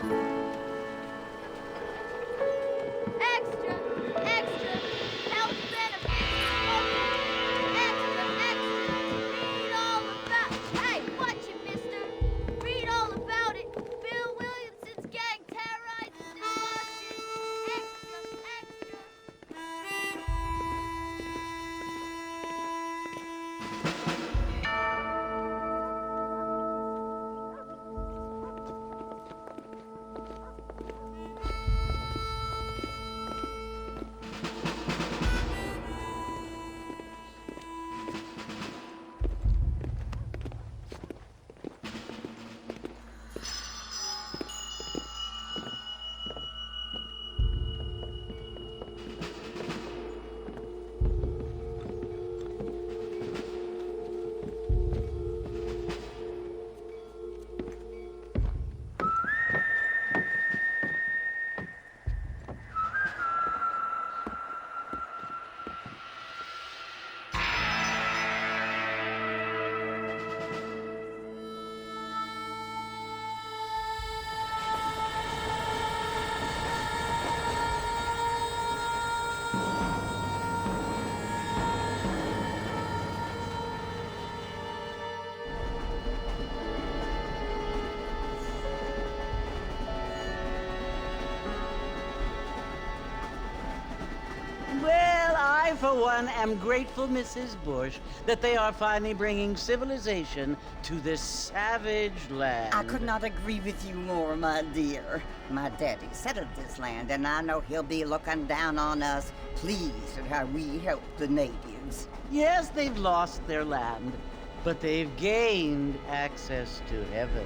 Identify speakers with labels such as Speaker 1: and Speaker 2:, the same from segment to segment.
Speaker 1: Extra, extra, health benefits. Extra, extra. Read all about. Hey, watch it, mister. Read all about it. Bill Williamson's gang terrorizes New Washington. Extra, extra.
Speaker 2: Well, I, for one, am grateful, Mrs. Bush, that they are finally bringing civilization to this savage land.
Speaker 3: I could not agree with you more, my dear. My daddy settled this land, and I know he'll be looking down on us, pleased at how we help the natives.
Speaker 2: Yes, they've lost their land, but they've gained access to heaven.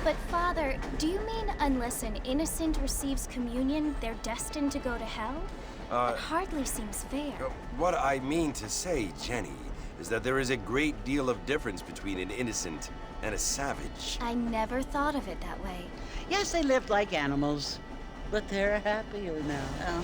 Speaker 1: But Father, do you mean unless an innocent receives communion, they're destined to go to hell? That hardly seems fair.
Speaker 4: What I mean to say, Jenny, is that there is a great deal of difference between an innocent and a savage.
Speaker 1: I never thought of it that way.
Speaker 2: Yes, they lived like animals, but they're happier now.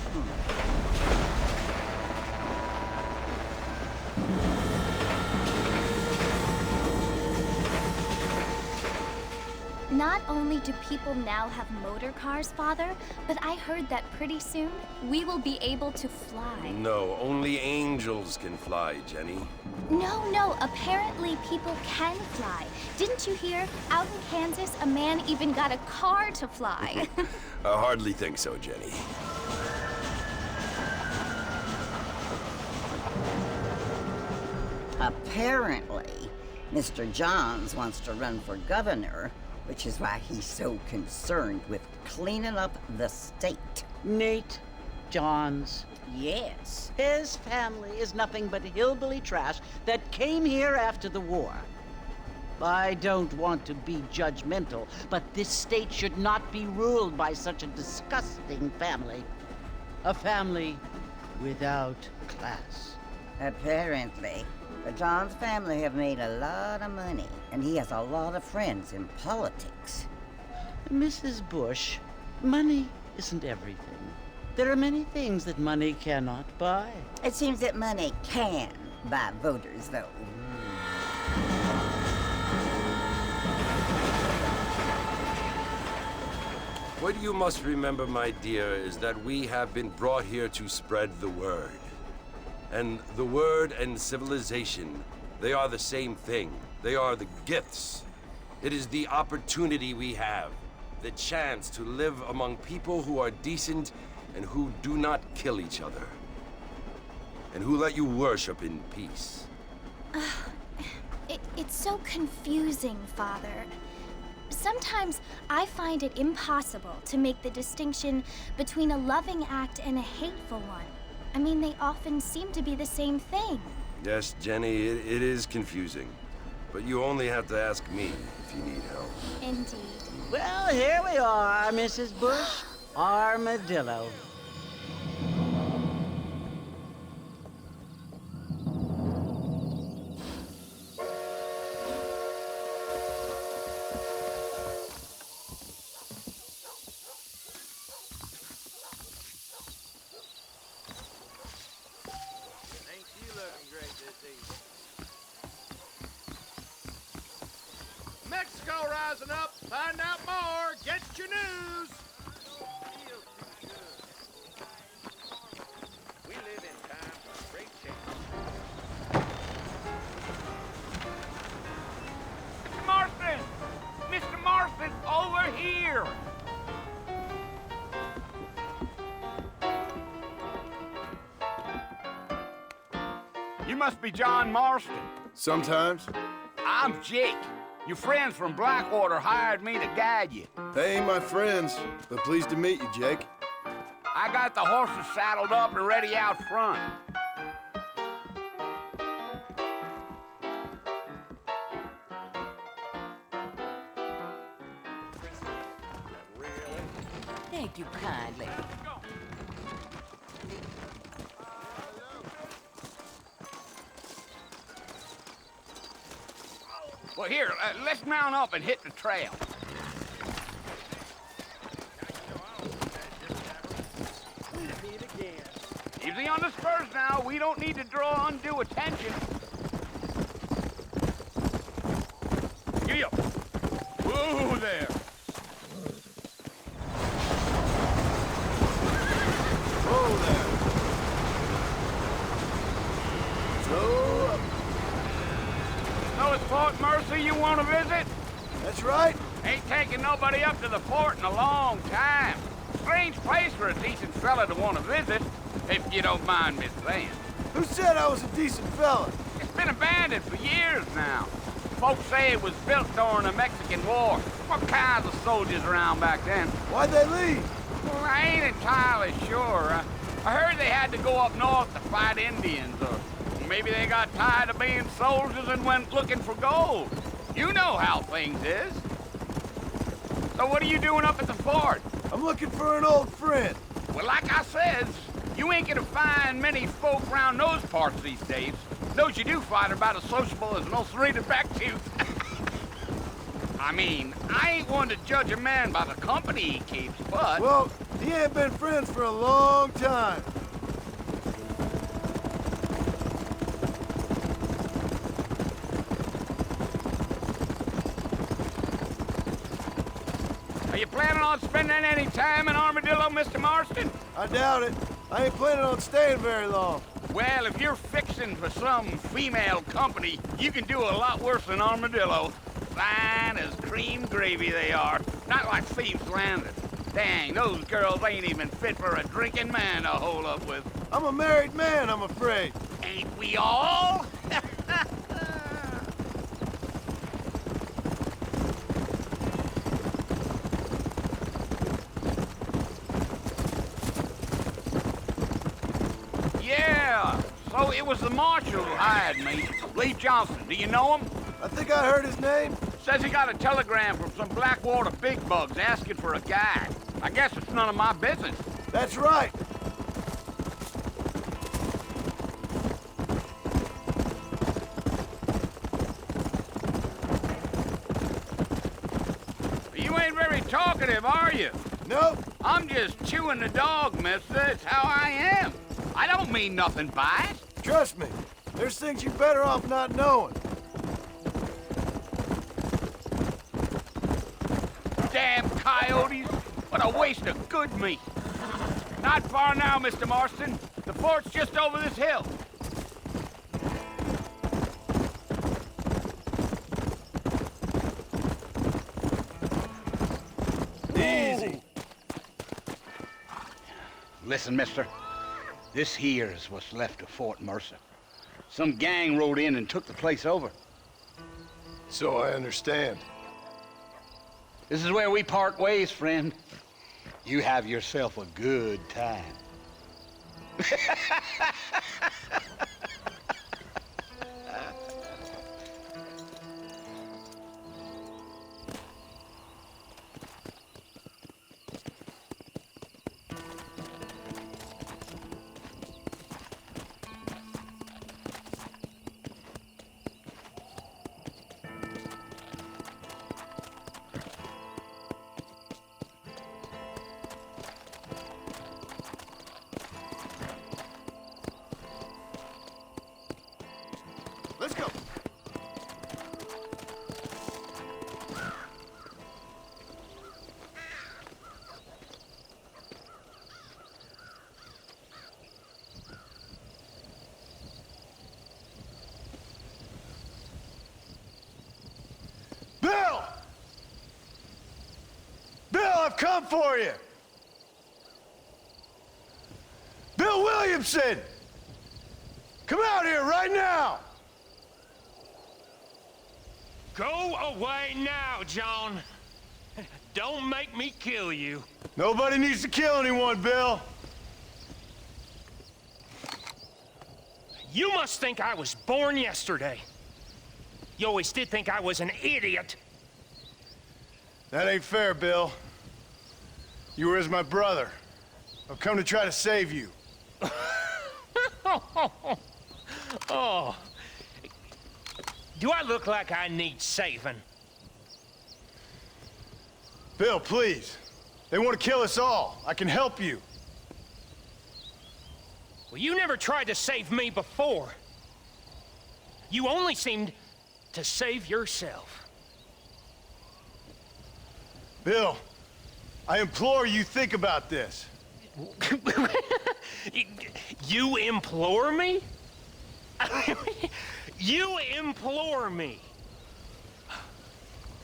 Speaker 1: Not only do people now have motor cars, Father, but I heard that pretty soon we will be able to fly.
Speaker 4: No, only angels can fly, Jenny.
Speaker 1: No, apparently people can fly. Didn't you hear? Out in Kansas, a man even got a car to fly.
Speaker 4: I hardly think so, Jenny.
Speaker 3: Apparently, Mr. Johns wants to run for governor, which is why he's so concerned with cleaning up the state.
Speaker 2: Nate Johns.
Speaker 3: Yes.
Speaker 2: His family is nothing but hillbilly trash that came here after the war. I don't want to be judgmental, but this state should not be ruled by such a disgusting family. A family without class.
Speaker 3: Apparently. The Johns family have made a lot of money, and he has a lot of friends in politics.
Speaker 2: Mrs. Bush, money isn't everything. There are many things that money cannot buy.
Speaker 3: It seems that money can buy voters, though.
Speaker 4: What you must remember, my dear, is that we have been brought here to spread the word. And the word and civilization, they are the same thing. They are the gifts. It is the opportunity we have, the chance to live among people who are decent and who do not kill each other, and who let you worship in peace.
Speaker 1: It's so confusing, Father. Sometimes I find it impossible to make the distinction between a loving act and a hateful one. I mean, they often seem to be the same thing.
Speaker 4: Yes, Jenny, it is confusing. But you only have to ask me if you need help.
Speaker 1: Indeed.
Speaker 2: Well, here we are, Mrs. Bush. Armadillo.
Speaker 5: Wising up, find out more, get your news. We live in times of great change.
Speaker 6: Mr. Marston! Mr. Marston, over here! You must be John Marston.
Speaker 7: Sometimes.
Speaker 6: I'm Jake. Your friends from Blackwater hired me to guide you.
Speaker 7: They ain't my friends, but pleased to meet you, Jake.
Speaker 6: I got the horses saddled up and ready out front.
Speaker 8: Thank you kindly.
Speaker 6: Well, here, let's mount up and hit the trail. Easy on the spurs now. We don't need to draw undue attention. Giddy up. Whoa there.
Speaker 7: Whoa there. Slow up.
Speaker 6: So it's Fort Mercy you want to visit?
Speaker 7: That's right.
Speaker 6: Ain't taking nobody up to the fort in a long time. Strange place for a decent fella to want to visit, if you don't mind me saying.
Speaker 7: Who said I was a decent fella?
Speaker 6: It's been abandoned for years now. Folks say it was built during the Mexican War. What kinds of soldiers around back then?
Speaker 7: Why'd they leave?
Speaker 6: Well, I ain't entirely sure. I heard they had to go up north to fight Indians, or maybe they got tired of being soldiers and went looking for gold. You know how things is. So what are you doing up at the fort?
Speaker 7: I'm looking for an old friend.
Speaker 6: Well, like I said, you ain't gonna find many folk around those parts these days. Those you do find are about as sociable as an ulcerated back tooth. I mean, I ain't one to judge a man by the company he keeps, but...
Speaker 7: Well, he ain't been friends for a long time.
Speaker 6: Are you planning on spending any time in Armadillo, Mr. Marston?
Speaker 7: I doubt it. I ain't planning on staying very long.
Speaker 6: Well, if you're fixing for some female company, you can do a lot worse than Armadillo. Fine as cream gravy they are. Not like Thieves Landing. Dang, those girls ain't even fit for a drinking man to hold up with.
Speaker 7: I'm a married man, I'm afraid.
Speaker 6: Ain't we all? Yeah, so it was the marshal who hired me. Lee Johnson, do you know him?
Speaker 7: I think I heard his name.
Speaker 6: Says he got a telegram from some Blackwater big bugs asking for a guide. I guess it's none of my business.
Speaker 7: That's right.
Speaker 6: You ain't very talkative, are you?
Speaker 7: Nope.
Speaker 6: I'm just chewing the dog, mister. It's how I am. I don't mean nothing by it.
Speaker 7: Trust me. There's things you're better off not knowing.
Speaker 6: Damn coyotes. What a waste of good meat. Not far now, Mr. Marston. The fort's just over this hill.
Speaker 7: Easy.
Speaker 6: Listen, mister. This here is what's left of Fort Mercer. Some gang rode in and took the place over.
Speaker 7: So I understand.
Speaker 6: This is where we part ways, friend. You have yourself a good time.
Speaker 7: come for you! Bill Williamson! Come out here right now!
Speaker 9: Go away now, John. Don't make me kill you.
Speaker 7: Nobody needs to kill anyone, Bill.
Speaker 9: You must think I was born yesterday. You always did think I was an idiot.
Speaker 7: That ain't fair, Bill. You were as my brother. I've come to try to save you.
Speaker 9: Oh. Do I look like I need saving?
Speaker 7: Bill, please. They want to kill us all. I can help you.
Speaker 9: Well, you never tried to save me before. You only seemed to save yourself.
Speaker 7: Bill, I implore you think about this.
Speaker 9: You implore me? You implore me.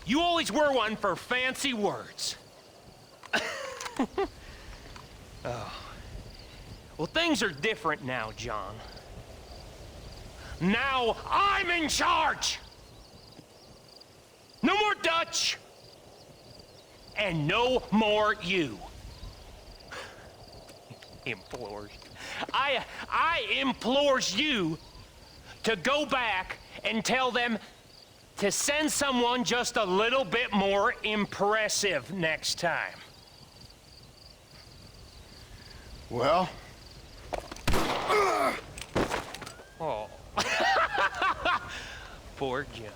Speaker 9: You always were one for fancy words. Oh. Well, things are different now, John. Now I'm in charge! No more Dutch! And no more you. Implores. I implores you to go back and tell them to send someone just a little bit more impressive next time.
Speaker 7: Well?
Speaker 9: Oh. Poor John.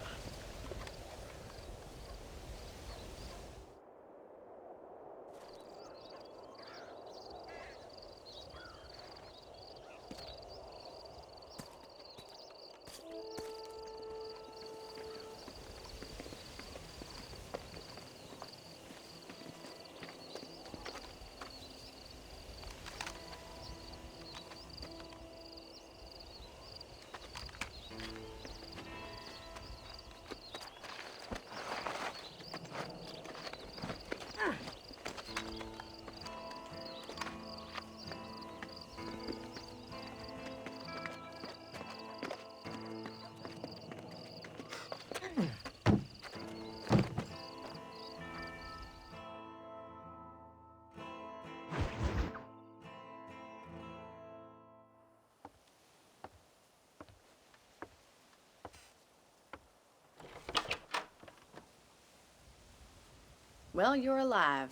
Speaker 10: Well, you're alive.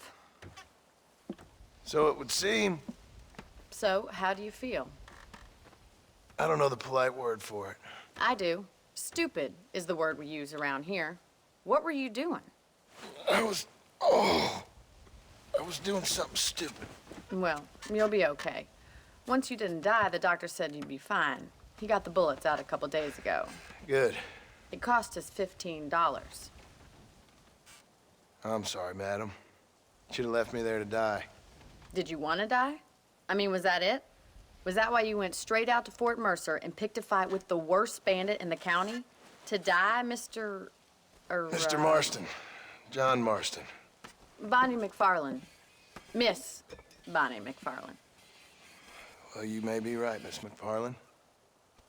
Speaker 7: So it would seem.
Speaker 10: So, how do you feel?
Speaker 7: I don't know the polite word for it.
Speaker 10: I do. Stupid is the word we use around here. What were you doing?
Speaker 7: I was doing something stupid.
Speaker 10: Well, you'll be okay. Once you didn't die, the doctor said you'd be fine. He got the bullets out a couple days ago.
Speaker 7: Good.
Speaker 10: It cost us $15.
Speaker 7: I'm sorry, madam. Should have left me there to die.
Speaker 10: Did you want to die? I mean, was that it? Was that why you went straight out to Fort Mercer and picked a fight with the worst bandit in the county? To die, Mr.
Speaker 7: Mr. Marston. John Marston.
Speaker 10: Bonnie McFarland. Miss Bonnie McFarland.
Speaker 7: Well, you may be right, Miss McFarland.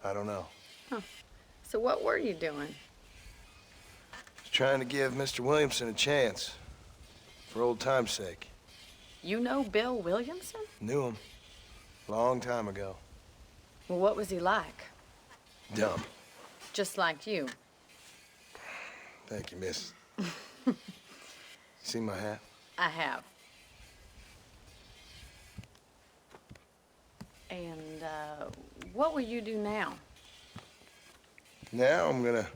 Speaker 7: I don't know.
Speaker 10: Huh. So what were you doing?
Speaker 7: Just trying to give Mr. Williamson a chance. For old time's sake.
Speaker 10: You know Bill Williamson?
Speaker 7: Knew him. Long time ago.
Speaker 10: Well, what was he like?
Speaker 7: Dumb.
Speaker 10: Just like you.
Speaker 7: Thank you, miss. See my hat?
Speaker 10: I have. And, what will you do now?
Speaker 7: Now I'm gonna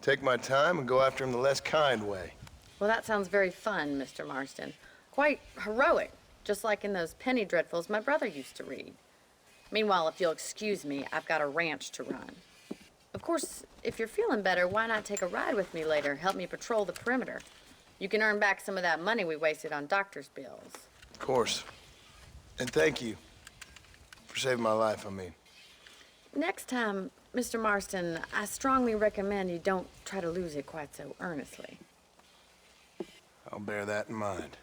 Speaker 7: take my time and go after him the less kind way.
Speaker 10: Well, that sounds very fun, Mr. Marston. Quite heroic, just like in those penny dreadfuls my brother used to read. Meanwhile, if you'll excuse me, I've got a ranch to run. Of course, if you're feeling better, why not take a ride with me later? Help me patrol the perimeter. You can earn back some of that money we wasted on doctor's bills.
Speaker 7: Of course. And thank you. For saving my life, I mean.
Speaker 10: Next time, Mr. Marston, I strongly recommend you don't try to lose it quite so earnestly.
Speaker 7: I'll bear that in mind.